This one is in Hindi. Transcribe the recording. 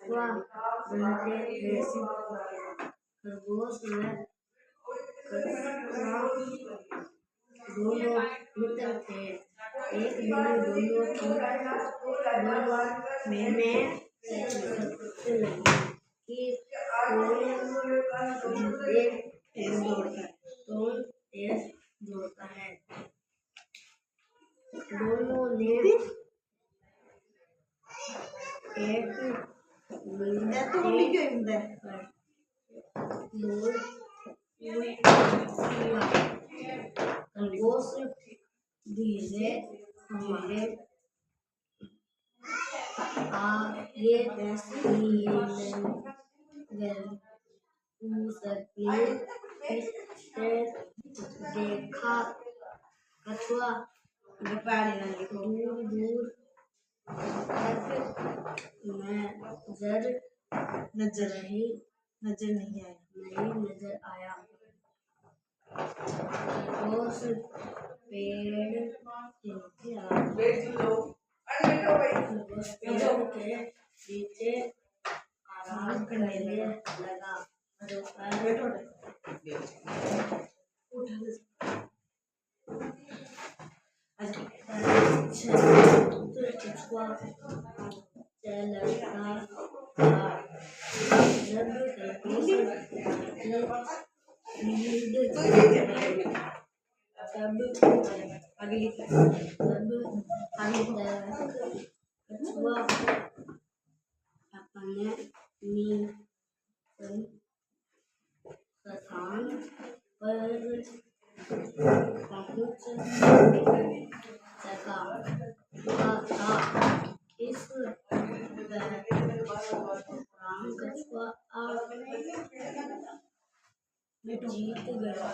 कछुआ रहते थे। खरगोश व कछुआ दोनों मित्र थे। एक दिन दोनों में लड़ने लगे कि कौन तेज दौड़ता है। दोनों ने एक खरगोश धीरे धीरे आगे उसने पीछे देखा। कछुआ दूर दूर तक नजर नहीं आया। खरगोश पेड़ के नीचे आराम करने लगा। कछुआ चलता था। जब खरगोश नींद कछुआ अपने निवास स्थान पर पहुंच सका था। इस दौरान कछुआ जीत गया।